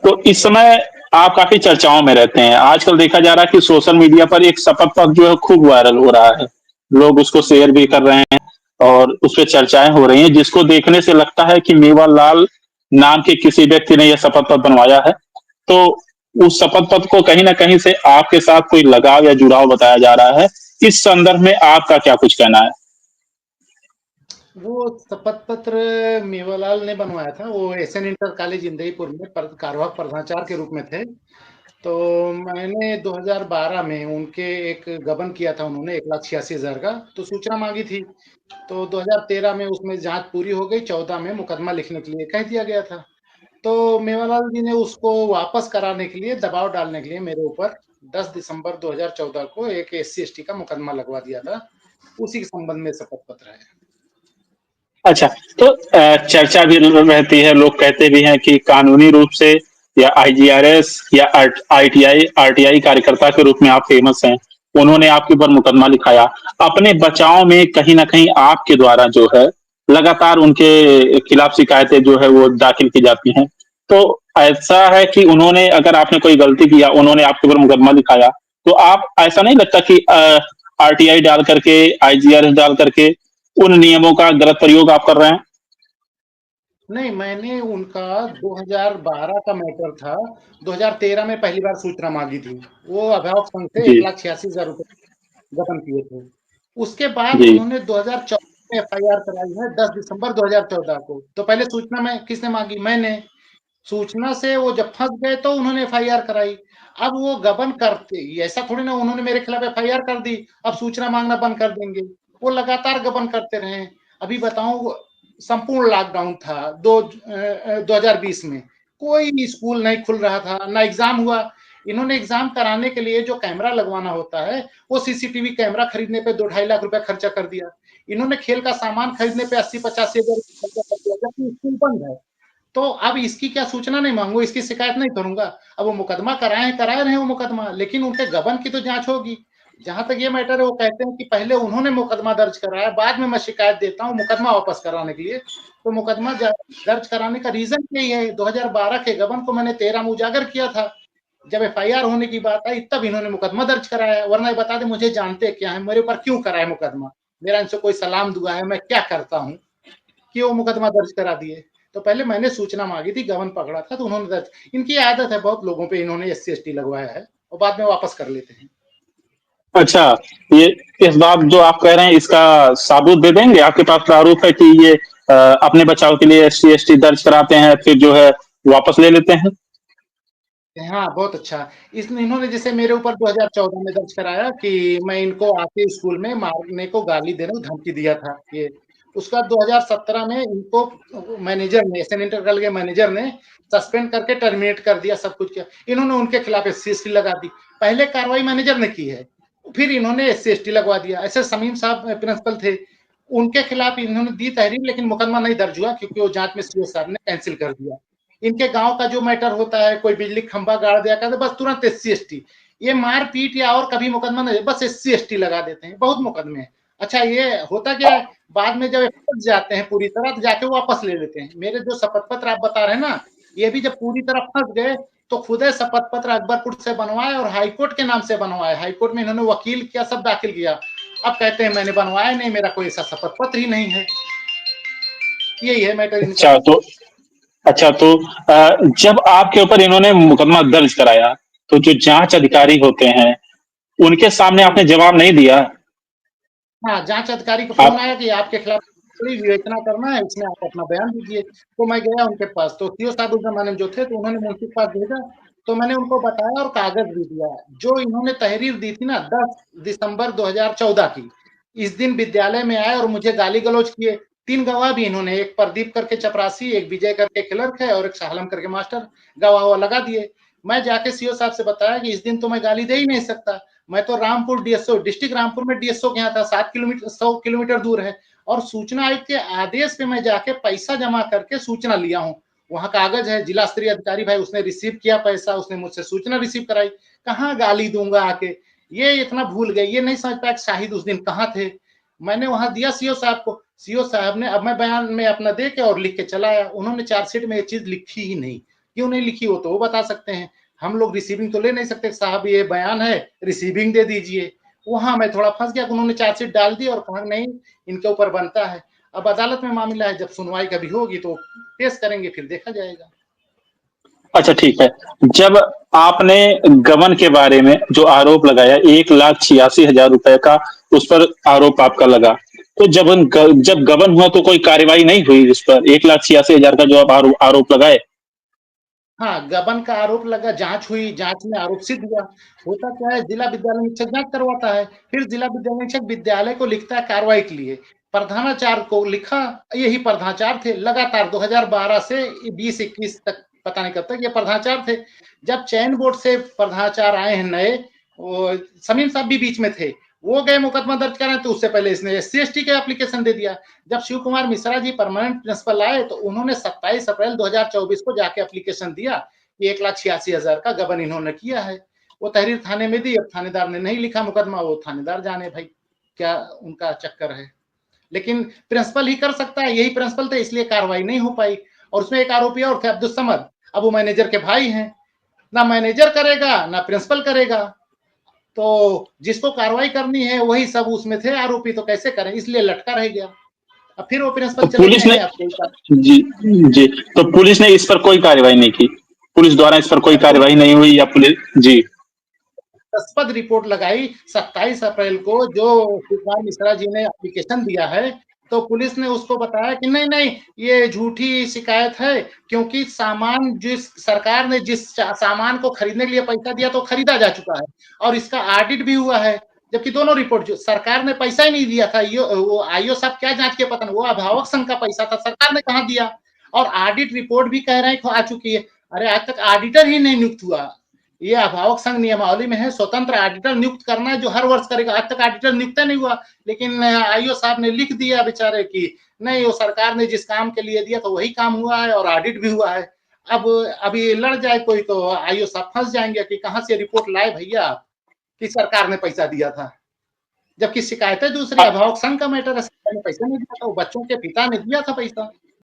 तो इस समय आप काफ़ी चर्चाओं में रहते हैं। आजकल देखा जा रहा है कि सोशल मीडिया पर एक शपथ पत्र जो है खूब वायरल हो रहा है। लोग उसको शेयर भी कर रहे हैं और उसपे चर्चाएँ हो रही हैं, जिसको देखने से लगता है कि मेवालाल नाम के किसी व्यक्ति ने यह शपथ पत्र बनवाया है। तो उस शपथ पत्र को कहीं न कहीं से आपके साथ कोई लगाव या जुड़ाव बताया जा रहा है। इस संदर्भ में आपका क्या कुछ कहना है? वो शपथ पत्र मेवालाल ने बनवाया था। वो एसएन इंटर कॉलेज इंदईपुर में कार्यवाहक प्रधानाचार्य के रूप में थे। तो मैंने 2012 में उनके एक गबन किया था उन्होंने 1,86,000 का, तो सूचना मांगी थी। तो 2013 में उसमें जांच पूरी हो गई, 14 में मुकदमा लिखने के लिए कह दिया गया था। तो मेवालाल जी ने उसको वापस कराने के लिए, दबाव डालने के लिए मेरे ऊपर 10 दिसंबर 2014 को एक एससी-एसटी का मुकदमा लगवा दिया था। उसी के संबंध में शपथ पत्र है। अच्छा, तो चर्चा भी रहती है, लोग कहते भी हैं कि कानूनी रूप से या आईजीआरएस या आईटीआई आरटीआई कार्यकर्ता के रूप में आप फेमस हैं। उन्होंने आपके ऊपर मुकदमा लिखाया। अपने बचाव में कहीं न कहीं आपके द्वारा जो है, लगातार उनके खिलाफ शिकायतें जो है वो दाखिल की जाती हैं। तो ऐसा है कि उन्होंने अगर आपने कोई गलती किया, उन्होंने आपके ऊपर मुकदमा लिखाया, तो आप ऐसा नहीं लगता कि आरटीआई डाल करके, आईजीआरएस डाल करके उन नियमों का गलत प्रयोग आप कर रहे हैं? नहीं, मैंने उनका 2012 का मैटर था, 2013 में पहली बार सूचना माँगी थी। वो अभिभावक संघ से जी, 1,86,000 रुपए गबन किए थे। उसके बाद जी, उन्होंने 2014 में एफआईआर कराई है 10 दिसंबर 2014 को। तो पहले सूचना मैं किसने माँगी? मैंने। सूचना से वो जब फँस गए तो उन्होंने एफआईआर कराई। अब वो गबन करते ऐसा थोड़ी ना उन्होंने मेरे खिलाफ एफआईआर कर दी, अब सूचना माँगना बंद कर देंगे। वो लगातार गबन करते रहे। अभी बताऊँ संपूर्ण लॉकडाउन था 2020 में। कोई स्कूल नहीं खुल रहा था, ना एग्ज़ाम हुआ। इन्होंने एग्ज़ाम कराने के लिए जो कैमरा लगवाना होता है, वो सीसीटीवी कैमरा खरीदने पे 2 ढाई लाख रुपया खर्चा कर दिया। इन्होंने खेल का सामान खरीदने पे 80-85 हज़ार रुपए खर्चा कर दिया, जबकि स्कूल बंद है। तो अब इसकी क्या सूचना नहीं माँगू, इसकी शिकायत नहीं करूँगा। अब वो मुकदमा कराए हैं, कराए रहे हैं वो मुकदमा, लेकिन उनके गबन की तो जाँच होगी। जहाँ तक ये मैटर है, वो कहते हैं कि पहले उन्होंने मुकदमा दर्ज कराया, बाद में मैं शिकायत देता हूँ मुकदमा वापस कराने के लिए। तो मुकदमा दर्ज कराने का रीज़न यही है, 2012 के गबन को मैंने 13 में उजागर किया था। जब एफआईआर होने की बात आई, तब इन्होंने मुकदमा दर्ज कराया, वरना ये बता दें मुझे जानते क्या हैं, मेरे ऊपर क्यों कराए मुकदमा? मेरा इनसे कोई सलाम दुआ है, मैं क्या करता हूँ? कि वो मुकदमा दर्ज करा दिए। तो पहले मैंने सूचना माँगी थी, गबन पकड़ा था तो उन्होंने दर्ज। इनकी आदत है, बहुत लोगों पे इन्होंने एससी-एसटी लगवाया है और बाद में वापस कर लेते हैं। अच्छा, ये इस बात जो आप कह रहे हैं इसका सबूत दे देंगे? आपके पास प्रारूप है कि ये अपने बचाव के लिए एससी-एसटी दर्ज कराते हैं, फिर जो है वापस ले लेते हैं? हाँ, बहुत अच्छा। इसने इन्होंने जैसे मेरे ऊपर 2014 में दर्ज कराया कि मैं इनको आके स्कूल में मारने को, गाली देने को धमकी दिया था ये। उसका 2017 में इनको मैनेजर ने, एसएन इंटर कॉलेज के मैनेजर ने सस्पेंड करके टर्मिनेट कर दिया, सब कुछ किया। इन्होंने उनके खिलाफ एससी-एसटी लगा दी। पहले कार्रवाई मैनेजर ने की है, फिर इन्होंने एससी-एसटी लगवा दिया। ऐसे समीम साहब प्रिंसिपल थे, उनके खिलाफ इन्होंने दी तहरीर, लेकिन मुकदमा नहीं दर्ज हुआ क्योंकि वो जाँच में सीओ साहब ने कैंसल कर दिया। इनके गाँव का जो मैटर होता है, कोई बिजली खंभा गाड़ दिया, कहते बस तुरंत एससी-एसटी। ये मार-पीट या और कभी मुकदमा नहीं, बस एससी-एसटी लगा देते हैं, बहुत मुकदमे हैं। अच्छा, ये होता क्या है, बाद में जब ये फँस जाते हैं पूरी तरह, तो जाके वापस ले लेते हैं। मेरे जो शपथ पत्र आप बता रहे हैं ना, ये भी जब पूरी तरह फँस गए, तो खुद शपथ पत्र अकबरपुर से बनवाए और हाईकोर्ट के नाम से बनवाए। हाईकोर्ट में इन्होंने वकील किया, सब दाखिल किया। अब कहते हैं मैंने बनवाया नहीं, मेरा कोई ऐसा शपथ पत्र ही नहीं है। यही है मैटर इनका। अच्छा, तो अच्छा तो जब आपके ऊपर इन्होंने मुकदमा दर्ज कराया, तो जो जाँच अधिकारी होते हैं, उनके सामने हुँ। आपने जवाब नहीं दिया? हाँ, जाँच अधिकारी का फ़ोन आप आया कि आपके खिलाफ कोई विवेचना करना है, इसमें आप अपना बयान दीजिए। तो मैं गया उनके पास, तो सीओ साहब उस ज़माने में जो थे, तो उन्होंने मुंशी के पास भेजा, तो मैंने उनको बताया और कागज़ भी दिया। जो इन्होंने तहरीर दी थी ना 10 दिसंबर 2014 की, इस दिन विद्यालय में आए और मुझे गाली-गलौच किए। 3 गवाह भी इन्होंने, एक प्रदीप करके चपरासी, एक विजय करके क्लर्क है और एक शाहलम करके मास्टर, गवाह-ववाह लगा दिए। मैं जाके सीओ साहब से बताया कि इस दिन तो मैं गाली दे ही नहीं सकता। मैं तो रामपुर डीएसओ, डिस्ट्रिक्ट रामपुर में डीएसओ के यहाँ था, 100 किलोमीटर दूर है और सूचना आयुक्त के आदेश पे मैं जाके पैसा जमा करके सूचना लिया हूँ। वहाँ कागज है, जिला स्तरीय अधिकारी भाई उसने रिसीव किया पैसा, उसने मुझसे सूचना रिसीव कराई। कहाँ गाली दूँगा आके, ये इतना भूल गए, ये नहीं समझ पाया कि शाहिद उस दिन कहाँ थे। मैंने वहाँ दिया सीओ साहब को, सीओ साहब ने, अब मैं बयान में अपना दे के और लिख के चला आया। उन्होंने चार्जशीट में ये चीज़ लिखी ही नहीं। क्यों नहीं लिखी हो तो वो बता सकते हैं। हम लोग रिसीविंग तो ले नहीं सकते, साहब ये बयान है, रिसीविंग दे दीजिए। वहां मैं थोड़ा फंस गया, उन्होंने चार्जशीट डाल दी और कहा नहीं इनके ऊपर बनता है। अब अदालत में मामला है, जब सुनवाई कभी होगी तो पेश करेंगे, फिर देखा जाएगा। अच्छा ठीक है। जब आपने गबन के बारे में जो आरोप लगाया, 1,86,000 रुपए का उस पर आरोप आपका लगा, तो जब गबन हुआ तो कोई कार्रवाई नहीं हुई उस पर? 1,86,000 का जो आप आरोप लगाए। हाँ, गबन का आरोप लगा, जांच हुई, जांच में आरोप सिद्ध हुआ। होता क्या है, जिला विद्यालय निरीक्षक जांच करवाता है, फिर जिला विद्यालय निरीक्षक विद्यालय को लिखता है कार्रवाई के लिए। प्रधानाचार्य को लिखा, यही प्रधानाचार्य थे लगातार 2012 से 20-21 तक, पता नहीं कब तक ये प्रधानाचार्य थे। जब चयन बोर्ड से प्रधानाचार्य आए हैं नए, वो समीम साहब भी बीच में थे, वो गए मुकदमा दर्ज कराने, तो उससे पहले इसने SC/ST का एप्लीकेशन दे दिया। जब शिव कुमार मिश्रा जी परमानेंट प्रिंसिपल आए तो उन्होंने 27 अप्रैल 2024 को जाके एप्लीकेशन दिया कि 1,86,000 का गबन इन्होंने किया है। वो तहरीर थाने में दी, अब थानेदार ने नहीं लिखा मुकदमा, वो थानेदार जाने भाई क्या उनका चक्कर है। लेकिन प्रिंसिपल ही कर सकता है, यही प्रिंसिपल थे, इसलिए कार्रवाई नहीं हो पाई। और उसमें एक आरोपी और थे, अब्दुल समद। अब वो मैनेजर के भाई हैं, ना मैनेजर करेगा ना प्रिंसिपल करेगा, तो जिसको कार्रवाई करनी है वही सब उसमें थे आरोपी, तो कैसे करें, इसलिए लटका रह गया। अब फिर वो प्रिंसिपल तो चले पुलिस गए ने हैं, अब कोई जी जी, तो पुलिस ने इस पर कोई कार्रवाई नहीं की? पुलिस द्वारा इस पर कोई पुलिस कार्रवाई नहीं हुई या पुलिस जी? तस्पद रिपोर्ट लगाई 27 अप्रैल को, जो शिवकुमार मिश्रा जी ने एप्लीकेशन दिया है, तो पुलिस ने उसको बताया कि नहीं नहीं ये झूठी शिकायत है, क्योंकि सामान जिस सरकार ने जिस सामान को खरीदने के लिए पैसा दिया तो खरीदा जा चुका है और इसका ऑडिट भी हुआ है। जबकि दोनों रिपोर्ट, जो सरकार ने पैसा ही नहीं दिया था, वो आईओ साहब क्या जांच के पता नहीं, वो अभिभावक संघ का पैसा था, सरकार ने कहाँ दिया। और ऑडिट रिपोर्ट भी कह रहे हैं आ चुकी है। अरे आज तक ऑडिटर ही नहीं नियुक्त हुआ। ये अभिभावक संघ नियमावली में है, स्वतंत्र ऑडिटर नियुक्त करना है जो हर वर्ष करेगा। आज तक ऑडिटर नियुक्त नहीं हुआ, लेकिन आईओ साहब ने लिख दिया बेचारे की नहीं, वो सरकार ने जिस काम के लिए दिया तो वही काम हुआ है और ऑडिट भी हुआ है। अब अभी लड़ जाए कोई तो आईओ साहब फंस जाएंगे कि कहां से रिपोर्ट लाए भैया कि सरकार ने पैसा दिया था, जबकि शिकायतें दूसरी, अभिभावक संघ का मैटर है, सरकार ने पैसा नहीं दिया था, वो बच्चों के पिता ने दिया था पैसा।